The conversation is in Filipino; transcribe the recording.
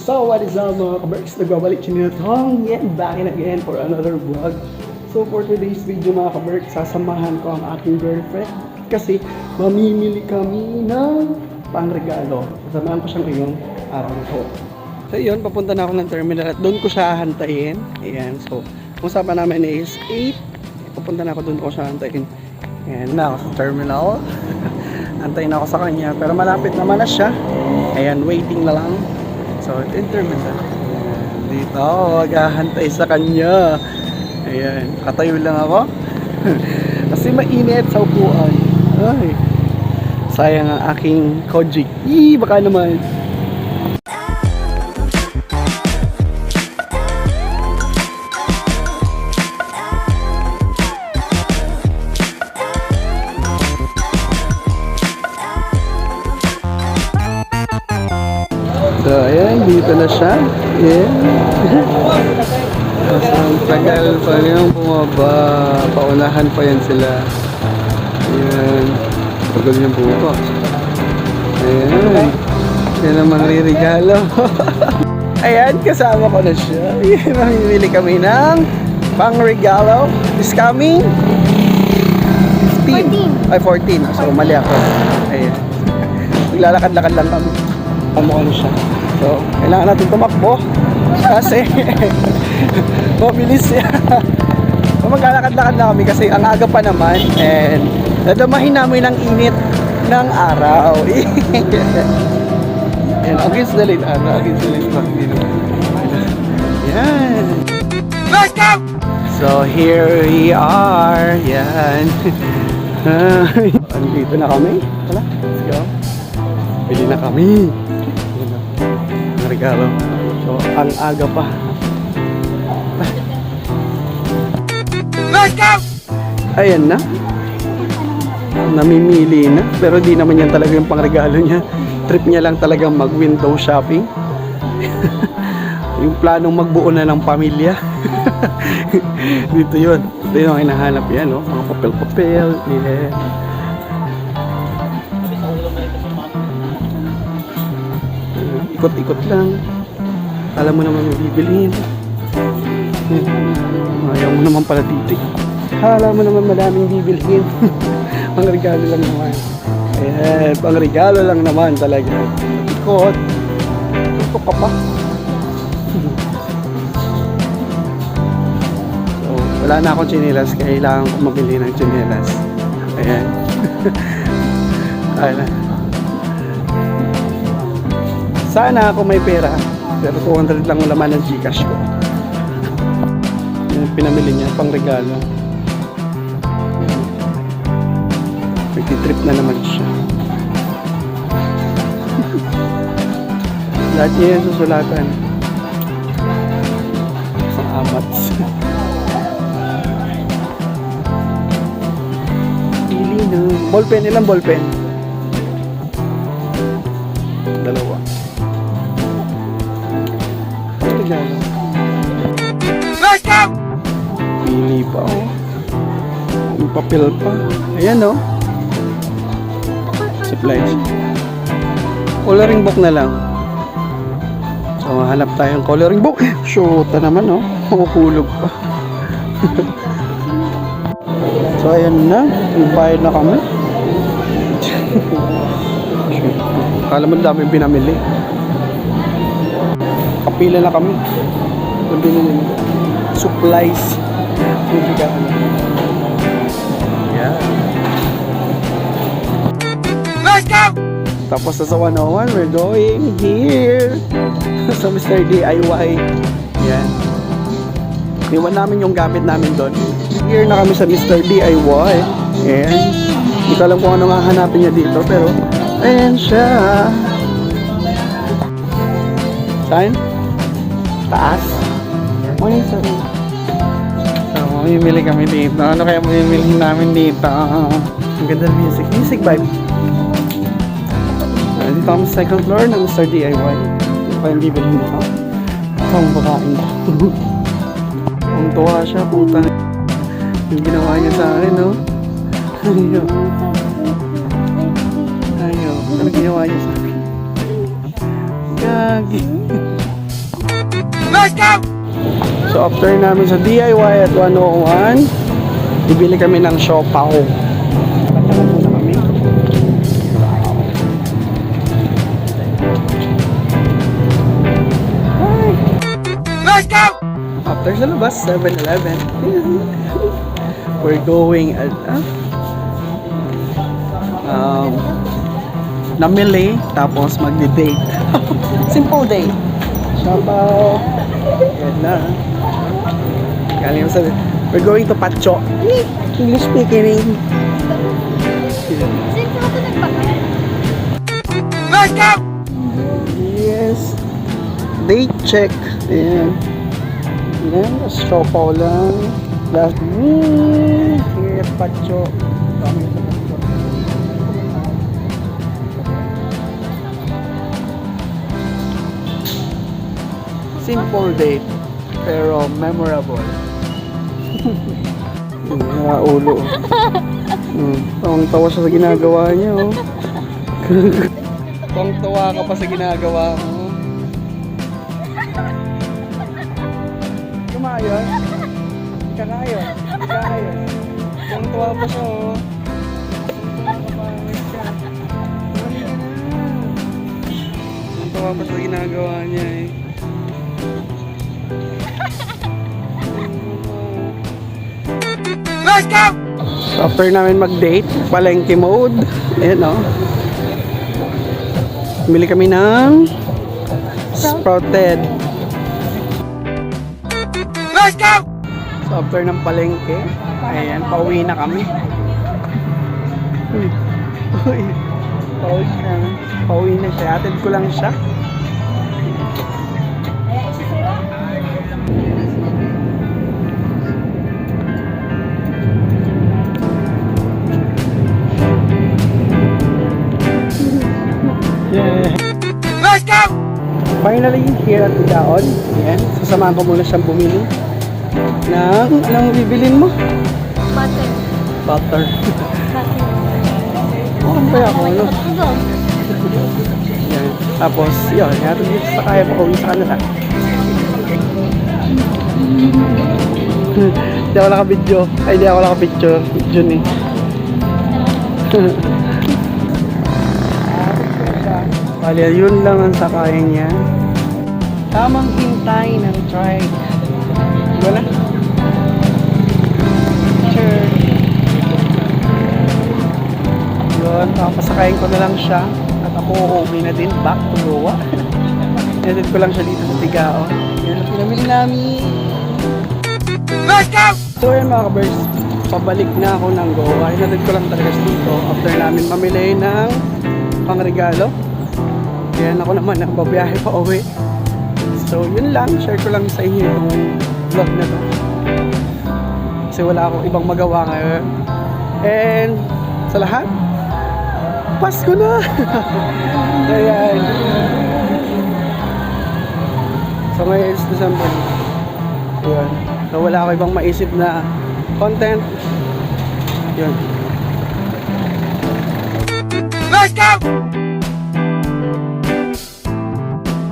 So what is up mga kaberks? Nagbabalik siya nito yet back and again for another vlog. So for today's video mga kaberks, sasamahan ko ang aking girlfriend kasi mamimili kami ng pangregalo. Sasamahan ko siya ngayong araw na to. So yun, papunta na ako ng terminal at doon ko siya hantayin. Ayan, so kung usapan namin is 8. Papunta na ako doon ko siya hantayin. Ayan na ako sa terminal. Antayin ako sa kanya pero malapit naman na siya. Ayan, waiting na lang. So, intermittent. Dito ako maghahantay sa kanya. Ayan, katayo lang ako. Kasi mainit sa upuan. Ay, sayang ang aking Kojik. Baka naman. So, ayan, dito na siya. Ayan. So, ang tagal pa yung bumaba. Paunahan pa yan sila. Ayan. Tagal yung buko. Ayan. Yan ang mga regalo. Ayan, kasama ko na siya. Ayan, mamimili kami ng pang-regalo. This coming 15. 14. Ay, 14. So, mali ako. Ayan. Naglalakad-lakad lang kami. Kasama ko na siya. So, kailangan natin tumakbo kasi mabilis yan. So, maglalakad-lakad na kami kasi ang aga pa naman and nadamahin namin ang init ng araw. And against the light, against the light. Yan. Let's go! So, here we are. Yan. Andito na kami. Wala, let's go. Bili na kami. Regalo. So, ang aga pa. Let's go! Ayan na. Namimili na. Pero di naman yan talaga yung pangregalo niya. Trip niya lang talagang mag-window shopping. Yung planong magbuo na ng pamilya. Dito yun. Ito yung hinahanap yan, no? Mga papel-papel. Yeah. Ikot-ikot lang. Alam mo naman may bibilhin. Ayaw mo naman pala dito. Alam mo naman madaming bibilhin. Pang-regalo lang naman. Ayan, pang-regalo lang naman talaga. Ikot. Ikot ka pa. So, wala na akong tsinelas. Kailangan ko mabili ng tsinelas. Ayan. Ayan. Sana ako may pera, pero 200 lang ang laman ng Gcash ko. Yan, pinamili niya, pang regalo. Nagtitrip na naman siya. Lahat niya yung susulatan. Ang amats. Pili na. Ballpen, ilang ballpen? Dalawa. Let's go! Pili pa oh. Yung papel pa. Ayan oh. Supplies. Coloring book na lang. So hanap tayong coloring book. Shoot na naman oh. Makukulog pa. So ayan na. Nagbayad na kami. Kala mo dami pinamili. Kapila na kami. Supplies. Yeah. Let's go! Tapos sa 101, we're going here. Sa Mr. DIY. Yan. Iwan namin yung gamit namin doon. Here na kami sa Mr. DIY. Ayan. Hindi ko alam kung ano nga hanapin niya dito. Pero, ayan siya. Saan? Taas? Morning, sorry. So, mamimili kami dito. Ano kaya mamimili namin dito? Ang ganda ng music. Music vibe. Dito kami sa second floor ng Mr. DIY. Ito pa yung bibili nito. Ito ang babaeng ko. Ang tuwa siya, puta. Yung ginawa niya sa akin, no? Ayaw. Ayaw. Ano ginawa niya sa akin? Gagi. So after namin sa DIY at 101, bibili kami ng siopaw. Patakan muna kami. After sa labas, 7-Eleven. We're going at namili, tapos magdi-date. Simple date. Siopaw. Yan na. Galing mo sabi, we're going to Pacho. English speaking. Yes. Date check. Ayan. Ayan. Siopaw lang. Last. Here, Pacho. Kami sa Pacho. Simple date, pero memorable. Nakaulo. Tawang-tawa siya sa ginagawa niya. Oh. Tawang-tawa ka pa sa ginagawa mo. Kumayon? Kakayon? Kakayon? Tawang-tawa pa siya. Oh. Tawang-tawa pa sa ginagawa niya eh. Let's go! So after namin mag-date, palengke mode. Ayan o. Bumili kami ng Sprouted. Let's go! So after ng palengke, ayan, pauwi na kami. Uy. Uy. Pauwi na. Pauwi na siya. Atid ko lang siya. Yeah. Let's go! Finally, here at Udaon. Ayan, sasamahan ko muna siyang bumili ng, anong bibilin mo? Butter. Butter. Oh, ano kaya ako, ano? Ayan. Tapos, yun, natin dito sa kaya pa uwi sa kanila. Hindi ako nakabidyo. Ay, hindi ako nakapicture. Jun eh. Bali, yun lang ang sakayan niya. Tamang hintay ng trike. Wala. Sure. Yun, papasakayin ko na lang siya. At ako uuwi na din back to Goa. Pinatid ko lang siya dito sa Tigao. Yan ang pinamili namin. Let's go! So yun mga kabers, pabalik na ako ng Goa. Pinatid ko lang talaga siya dito after namin mamili ng pangregalo. Kaya ako naman ang babiyahe pa uwi. So yun lang, share ko lang sa inyo yung vlog na to. Kasi wala akong ibang magawa ngayon. And sa lahat, Pasko na! Ayan. So ngayon is December. Ayan. So wala ako ibang maisip na content. Yun. Let's go!